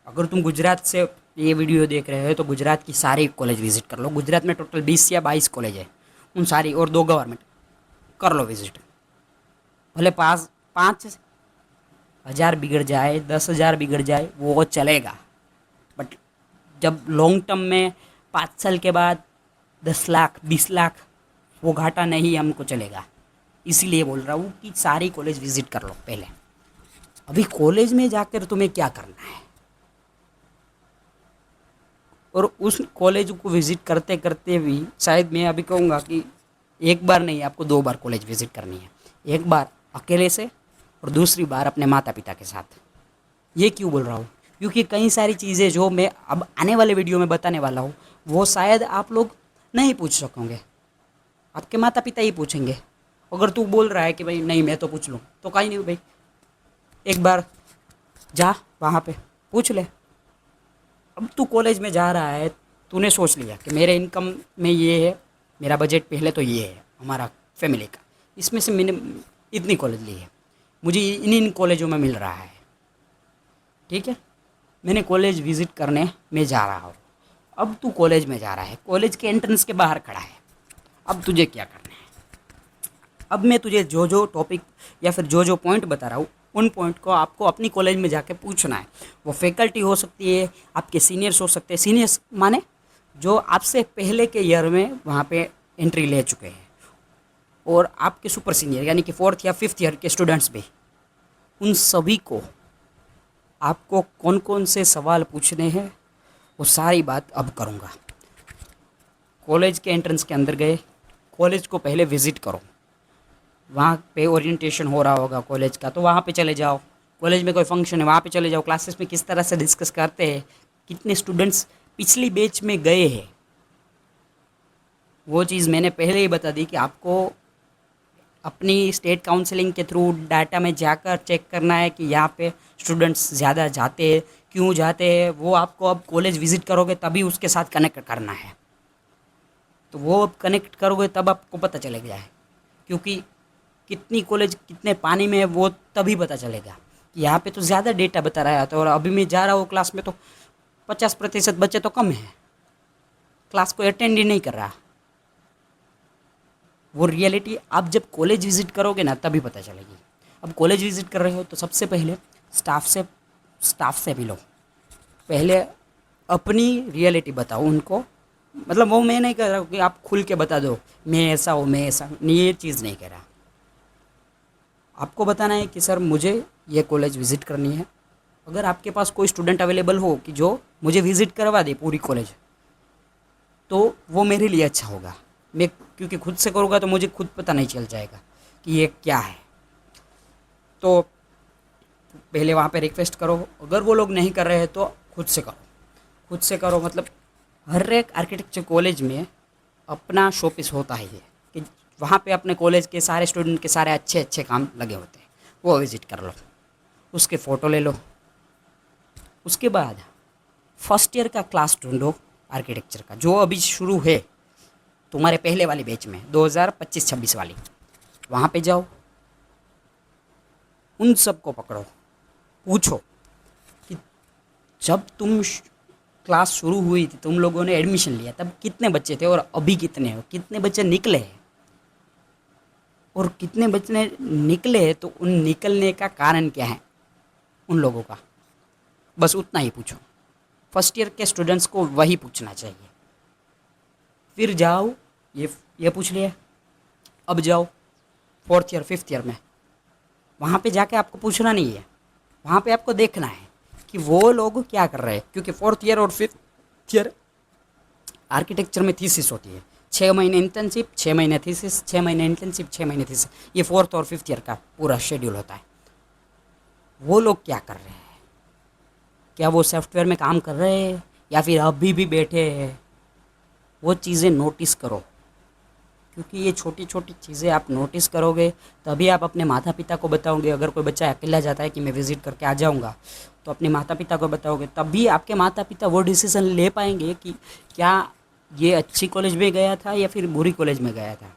अगर तुम गुजरात से ये वीडियो देख रहे हो तो गुजरात की सारी कॉलेज विज़िट कर लो। गुजरात में टोटल 20 या 22 कॉलेज है, उन सारी और 2 गवर्नमेंट कर लो विज़िट। भले 5,000 बिगड़ जाए, 10,000 बिगड़ जाए, वो चलेगा, बट जब लॉन्ग टर्म में 5 साल के बाद 10 लाख 20 लाख, वो घाटा नहीं हमको चलेगा। इसीलिए बोल रहा हूँ कि सारी कॉलेज विज़िट कर लो पहले। अभी कॉलेज में जाकर तुम्हें क्या करना है, और उस कॉलेज को विज़िट करते करते भी शायद मैं अभी कहूँगा कि एक बार नहीं, आपको 2 बार कॉलेज विज़िट करनी है। एक बार अकेले से और दूसरी बार अपने माता पिता के साथ। ये क्यों बोल रहा हूँ, क्योंकि कई सारी चीज़ें जो मैं अब आने वाले वीडियो में बताने वाला हूँ वो शायद आप लोग नहीं पूछ सकोगे, आपके माता पिता ही पूछेंगे। अगर तू बोल रहा है कि भाई नहीं मैं तो पूछ लूँ, तो कहीं नहीं भाई, एक बार जा वहाँ पे पूछ ले। अब तू कॉलेज में जा रहा है, तूने सोच लिया कि मेरे इनकम में ये है, मेरा बजट पहले तो ये है हमारा फैमिली का, इसमें से मैंने इतनी कॉलेज ली है, मुझे इन कॉलेजों में मिल रहा है, ठीक है, मैंने कॉलेज विज़िट करने में जा रहा हूँ। अब तू कॉलेज में जा रहा है, कॉलेज के एंट्रेंस के बाहर खड़ा है, अब तुझे क्या करना है। अब मैं तुझे जो जो टॉपिक या फिर जो जो पॉइंट बता रहा हूँ उन पॉइंट को आपको अपनी कॉलेज में जाके पूछना है। वो फैकल्टी हो सकती है, आपके सीनियर्स हो सकते हैं, सीनियर्स माने जो आपसे पहले के ईयर में वहाँ पे एंट्री ले चुके हैं, और आपके सुपर सीनियर यानी कि 4th या 5th ईयर के स्टूडेंट्स भी, उन सभी को आपको कौन कौन से सवाल पूछने हैं वो सारी बात अब करूँगा। कॉलेज के एंट्रेंस के अंदर गए, कॉलेज को पहले विज़िट करो, वहाँ पे ओरिएंटेशन हो रहा होगा कॉलेज का तो वहाँ पे चले जाओ, कॉलेज में कोई फंक्शन है वहाँ पे चले जाओ, क्लासेस में किस तरह से डिस्कस करते हैं, कितने स्टूडेंट्स पिछली बैच में गए हैं, वो चीज़ मैंने पहले ही बता दी कि आपको अपनी स्टेट काउंसलिंग के थ्रू डाटा में जाकर चेक करना है कि यहाँ पे स्टूडेंट्स ज़्यादा जाते हैं, क्यों जाते हैं, वो आपको अब कॉलेज विज़िट करोगे तभी उसके साथ कनेक्ट करना है। तो वो अब कनेक्ट करोगे तब आपको पता चलेगा है, क्योंकि कितनी कॉलेज कितने पानी में है वो तभी पता चलेगा। यहाँ पे तो ज़्यादा डेटा बता रहा है, तो और अभी मैं जा रहा हूँ क्लास में तो 50% बच्चे तो कम हैं, क्लास को अटेंड ही नहीं कर रहा। वो रियलिटी आप जब कॉलेज विज़िट करोगे ना तभी पता चलेगी। अब कॉलेज विज़िट कर रहे हो तो सबसे पहले स्टाफ से मिलो, पहले अपनी रियलिटी बताओ उनको। मतलब वो मैं नहीं कह रहा हूँ कि आप खुल के बता दो मैं ऐसा हूँ मैं ऐसा हूँ, ये चीज़ नहीं कह रहा। आपको बताना है कि सर मुझे ये कॉलेज विज़िट करनी है। अगर आपके पास कोई स्टूडेंट अवेलेबल हो कि जो मुझे विज़िट करवा दे पूरी कॉलेज, तो वो मेरे लिए अच्छा होगा। मैं क्योंकि खुद से करूँगा तो मुझे खुद पता नहीं चल जाएगा कि ये क्या है। तो पहले वहाँ पे रिक्वेस्ट करो, अगर वो लोग नहीं कर रहे हैं तो खुद से करो। खुद से करो मतलब हर एक आर्किटेक्चर कॉलेज में अपना शोपीस होता है ये, कि वहाँ पे अपने कॉलेज के सारे स्टूडेंट के सारे अच्छे अच्छे काम लगे होते हैं, वो विज़िट कर लो, उसके फ़ोटो ले लो। उसके बाद फर्स्ट ईयर का क्लास ढूंढो आर्किटेक्चर का, जो अभी शुरू है तुम्हारे पहले वाली बैच में 2025-26 वाली, वहाँ पे जाओ, उन सबको पकड़ो, पूछो कि जब तुम क्लास शुरू हुई थी, तुम लोगों ने एडमिशन लिया तब कितने बच्चे थे और अभी कितने हो, कितने बच्चे निकले हैं और कितने बच्चे निकले हैं, तो उन निकलने का कारण क्या है उन लोगों का, बस उतना ही पूछो। फर्स्ट ईयर के स्टूडेंट्स को वही पूछना चाहिए। फिर जाओ, ये पूछ लिया, अब जाओ फोर्थ ईयर फिफ्थ ईयर में, वहाँ पे जाके आपको पूछना नहीं है, वहाँ पे आपको देखना है कि वो लोग क्या कर रहे हैं। क्योंकि फोर्थ ईयर और फिफ्थ ईयर आर्किटेक्चर में थीसिस होती है, 6 महीने इंटर्नशिप, 6 महीने थीसिस, 6 महीने इंटर्नशिप, 6 महीने थीसिस, ये फोर्थ और फिफ्थ ईयर का पूरा शेड्यूल होता है। वो लोग क्या कर रहे हैं, क्या वो सॉफ्टवेयर में काम कर रहे हैं या फिर अभी भी बैठे हैं, वो चीज़ें नोटिस करो। क्योंकि ये छोटी छोटी चीज़ें आप नोटिस करोगे तभी आप अपने माता पिता को बताओगे। अगर कोई बच्चा अकेला जाता है कि मैं विज़िट करके आ जाऊँगा, तो अपने माता पिता को बताओगे, तभी आपके माता पिता वो डिसीज़न ले पाएंगे कि क्या ये अच्छी कॉलेज में गया था या फिर बुरी कॉलेज में गया था।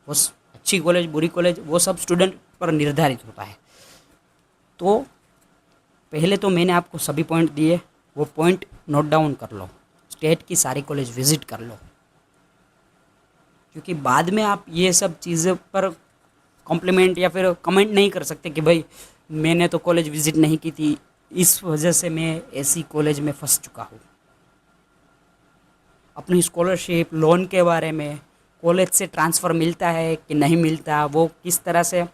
वो अच्छी कॉलेज बुरी कॉलेज वो सब स्टूडेंट पर निर्धारित होता है। तो पहले तो मैंने आपको सभी पॉइंट दिए, वो पॉइंट नोट डाउन कर लो, स्टेट की सारी कॉलेज विज़िट कर लो, क्योंकि बाद में आप ये सब चीज़ों पर कॉम्प्लीमेंट या फिर कमेंट नहीं कर सकते कि भाई मैंने तो कॉलेज विज़िट नहीं की थी, इस वजह से मैं ऐसी कॉलेज में फंस चुका हूँ। अपनी स्कॉलरशिप लोन के बारे में, कॉलेज से ट्रांसफ़र मिलता है कि नहीं मिलता, वो किस तरह से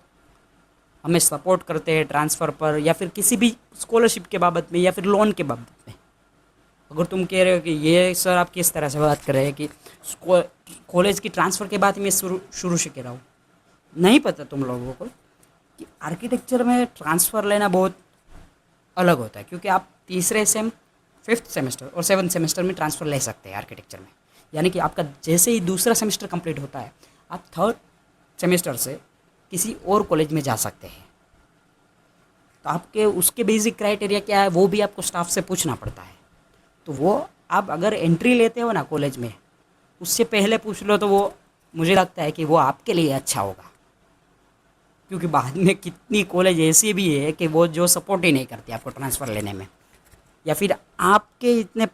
हमें सपोर्ट करते हैं ट्रांसफ़र पर, या फिर किसी भी स्कॉलरशिप के बाबत में या फिर लोन के बाबत में। अगर तुम कह रहे हो कि ये सर आप किस तरह से बात कर रहे हैं कि कॉलेज की ट्रांसफ़र के बाद मैं शुरू से कह रहा हूँ, नहीं पता तुम लोगों को कि आर्किटेक्चर में ट्रांसफ़र लेना बहुत अलग होता है। क्योंकि आप तीसरे सेम, फिफ्थ सेमेस्टर और सेवन्थ सेमेस्टर में ट्रांसफ़र ले सकते हैं आर्किटेक्चर में। यानी कि आपका जैसे ही दूसरा सेमेस्टर कंप्लीट होता है, आप थर्ड सेमेस्टर से किसी और कॉलेज में जा सकते हैं। तो आपके उसके बेसिक क्राइटेरिया क्या है वो भी आपको स्टाफ से पूछना पड़ता है। तो वो आप अगर एंट्री लेते हो ना कॉलेज में, उससे पहले पूछ लो, तो वो मुझे लगता है कि वो आपके लिए अच्छा होगा। क्योंकि बाद में कितनी कॉलेज ऐसी भी है कि वो जो सपोर्ट ही नहीं करती आपको ट्रांसफ़र लेने में, या फिर आपके इतने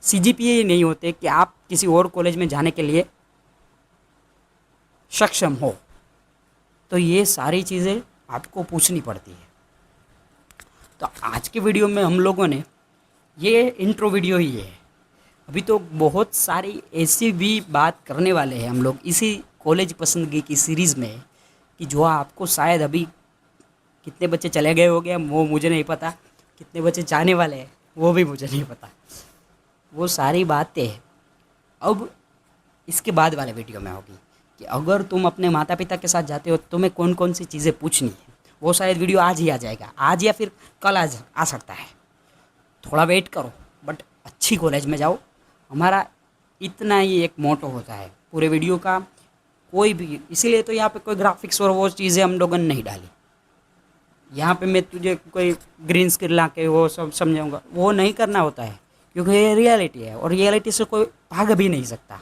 सीजीपीए ही नहीं होते कि आप किसी और कॉलेज में जाने के लिए सक्षम हो। तो ये सारी चीज़ें आपको पूछनी पड़ती है। तो आज के वीडियो में हम लोगों ने, ये इंट्रो वीडियो ही है, अभी तो बहुत सारी ऐसी भी बात करने वाले हैं हम लोग इसी कॉलेज पसंदगी की सीरीज़ में, कि जो आपको शायद अभी कितने बच्चे चले गए हो गए वो मुझे नहीं पता, कितने बच्चे जाने वाले हैं वो भी मुझे नहीं पता। वो सारी बातें अब इसके बाद वाले वीडियो में होगी, कि अगर तुम अपने माता पिता के साथ जाते हो तो तुम्हें कौन कौन सी चीज़ें पूछनी है। वो शायद वीडियो आज ही आ जाएगा, आज या फिर कल आज आ सकता है, थोड़ा वेट करो, बट अच्छी कॉलेज में जाओ। हमारा इतना ही एक मोटो होता है पूरे वीडियो का, कोई भी, इसीलिए तो यहाँ पे कोई ग्राफिक्स और वो चीज़ें हम लोगों ने नहीं डाली। यहाँ पे मैं तुझे कोई ग्रीन स्क्रीन ला के वो सब समझाऊँगा, वो नहीं करना होता है। क्योंकि ये रियलिटी है और रियलिटी से कोई भाग भी नहीं सकता।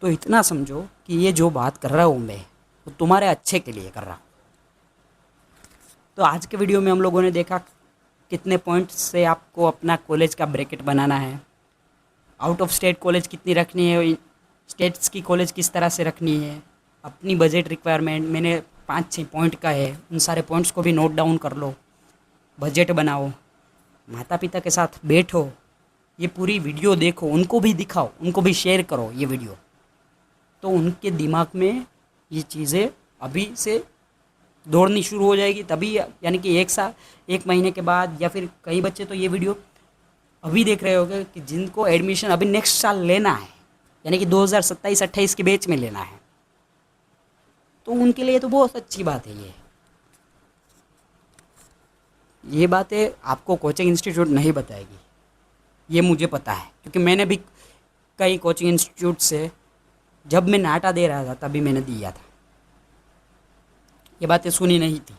तो इतना समझो कि ये जो बात कर रहा हूँ मैं, वो तुम्हारे अच्छे के लिए कर रहा हूँ। तो आज के वीडियो में हम लोगों ने देखा कितने पॉइंट से आपको अपना कॉलेज का ब्रैकेट बनाना है, आउट ऑफ स्टेट कॉलेज कितनी रखनी है, स्टेट्स की कॉलेज किस तरह से रखनी है, अपनी बजट रिक्वायरमेंट मैंने 5-6 पॉइंट का है, उन सारे पॉइंट्स को भी नोट डाउन कर लो, बजट बनाओ, माता पिता के साथ बैठो, ये पूरी वीडियो देखो, उनको भी दिखाओ, उनको भी शेयर करो ये वीडियो, तो उनके दिमाग में ये चीज़ें अभी से दौड़नी शुरू हो जाएगी। तभी यानी कि 1 महीने के बाद, या फिर कई बच्चे तो ये वीडियो अभी देख रहे होंगे कि जिनको एडमिशन अभी नेक्स्ट साल लेना है, यानी कि 2027-28 के बैच में लेना है, तो उनके लिए तो बहुत अच्छी बात है। ये बातें आपको कोचिंग इंस्टीट्यूट नहीं बताएगी, ये मुझे पता है, क्योंकि मैंने भी कई कोचिंग इंस्टीट्यूट से जब मैं नाटा दे रहा था तभी मैंने दिया था। ये बातें सुनी नहीं थी,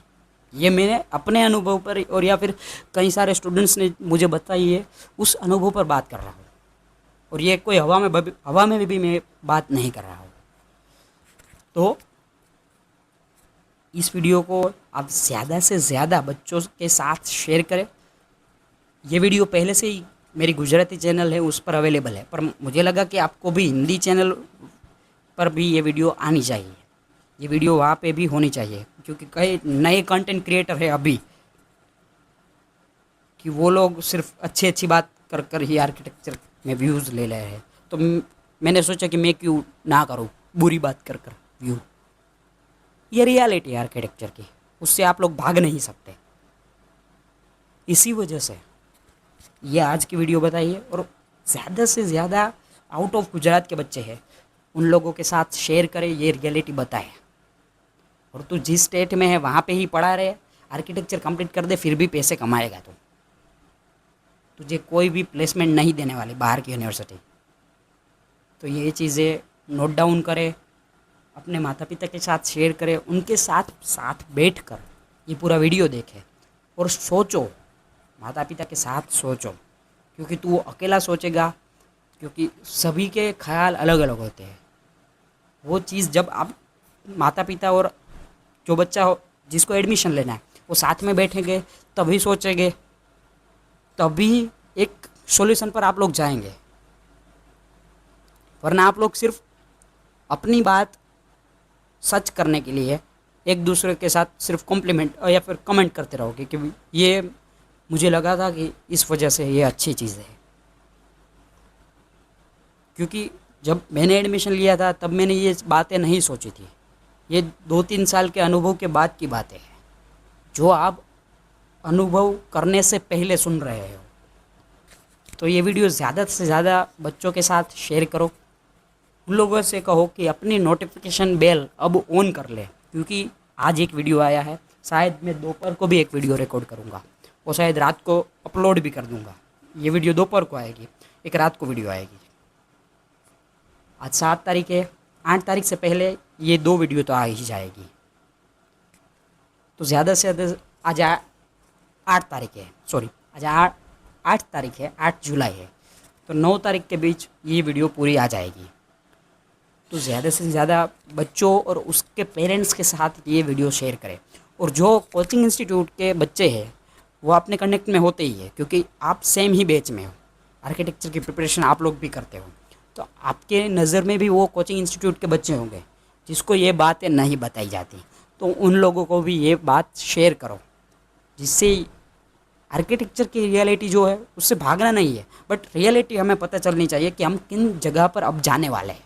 ये मैंने अपने अनुभव पर और या फिर कई सारे स्टूडेंट्स ने मुझे बताई है, उस अनुभव पर बात कर रहा हूँ। और ये कोई हवा में भी मैं बात नहीं कर रहा हूँ। तो इस वीडियो को आप ज़्यादा से ज़्यादा बच्चों के साथ शेयर करें। ये वीडियो पहले से ही मेरी गुजराती चैनल है उस पर अवेलेबल है, पर मुझे लगा कि आपको भी हिंदी चैनल पर भी ये वीडियो आनी चाहिए, ये वीडियो वहाँ पे भी होनी चाहिए, क्योंकि कई नए कंटेंट क्रिएटर है अभी कि वो लोग सिर्फ अच्छी बात कर कर ही आर्किटेक्चर में व्यूज़ ले रहे हैं। तो मैंने सोचा कि मैं क्यों ना करूँ बुरी बात कर कर व्यू। ये रियलिटी है आर्किटेक्चर की, उससे आप लोग भाग नहीं सकते। इसी वजह से ये आज की वीडियो बताइए, और ज़्यादा से ज़्यादा आउट ऑफ गुजरात के बच्चे हैं उन लोगों के साथ शेयर करें, ये रियलिटी बताए। और तू जिस स्टेट में है वहाँ पे ही पढ़ा रहे, आर्किटेक्चर कंप्लीट कर दे, फिर भी पैसे कमाएगा तू, तुझे कोई भी प्लेसमेंट नहीं देने वाली बाहर की यूनिवर्सिटी। तो ये चीज़ें नोट डाउन करें, अपने माता पिता के साथ शेयर करें, उनके साथ बैठ कर ये पूरा वीडियो देखें और सोचो, माता पिता के साथ सोचो, क्योंकि तू अकेला सोचेगा, क्योंकि सभी के ख्याल अलग अलग होते हैं। वो चीज़ जब आप माता पिता और जो बच्चा हो जिसको एडमिशन लेना है वो साथ में बैठेंगे, तभी सोचेंगे, तभी एक सॉल्यूशन पर आप लोग जाएंगे। वरना आप लोग सिर्फ अपनी बात सच करने के लिए एक दूसरे के साथ सिर्फ कॉम्प्लीमेंट या फिर कमेंट करते रहोगे कि ये मुझे लगा था कि इस वजह से ये अच्छी चीज़ है। क्योंकि जब मैंने एडमिशन लिया था तब मैंने ये बातें नहीं सोची थी, ये 2-3 साल के अनुभव के बाद की बातें हैं जो आप अनुभव करने से पहले सुन रहे हो। तो ये वीडियो ज़्यादा से ज़्यादा बच्चों के साथ शेयर करो, उन लोगों से कहो कि अपनी नोटिफिकेशन बेल अब ऑन कर ले, क्योंकि आज एक वीडियो आया है, शायद मैं दोपहर को भी एक वीडियो रिकॉर्ड करूँगा, और शायद रात को अपलोड भी कर दूँगा। ये वीडियो दोपहर को आएगी, एक रात को वीडियो आएगी। आज 7 तारीख है, 8 तारीख से पहले ये 2 वीडियो तो आ ही जाएगी। तो ज़्यादा से ज़्यादा आज 8 तारीख है, सॉरी आज 8 तारीख है, 8 जुलाई है, तो 9 तारीख के बीच ये वीडियो पूरी आ जाएगी। तो ज़्यादा से ज़्यादा बच्चों और उसके पेरेंट्स के साथ ये वीडियो शेयर करें। और जो कोचिंग इंस्टीट्यूट के बच्चे हैं वो अपने कनेक्ट में होते ही है, क्योंकि आप सेम ही बैच में हो, आर्किटेक्चर की प्रिपरेशन आप लोग भी करते हो, तो आपके नज़र में भी वो कोचिंग इंस्टीट्यूट के बच्चे होंगे जिसको ये बातें नहीं बताई जाती। तो उन लोगों को भी ये बात शेयर करो, जिससे आर्किटेक्चर की रियलिटी जो है उससे भागना नहीं है, बट रियलिटी हमें पता चलनी चाहिए कि हम किन जगह पर अब जाने वाले हैं।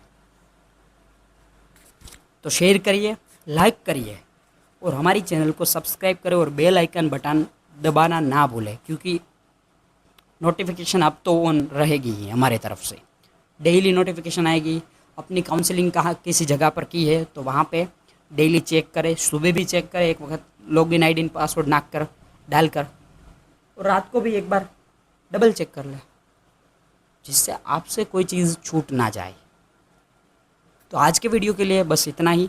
तो शेयर करिए, लाइक करिए, और हमारी चैनल को सब्सक्राइब करें, और बेल आइकन बटन दबाना ना भूलें, क्योंकि नोटिफिकेशन अब तो ऑन रहेगी ही हमारे तरफ से, डेली नोटिफिकेशन आएगी। अपनी काउंसलिंग कहाँ किसी जगह पर की है तो वहाँ पे डेली चेक करें, सुबह भी चेक करें, एक वक्त लॉगिन आईडी पासवर्ड डालकर, और रात को भी एक बार डबल चेक कर लें, जिससे आपसे कोई चीज़ छूट ना जाए। तो आज के वीडियो के लिए बस इतना ही।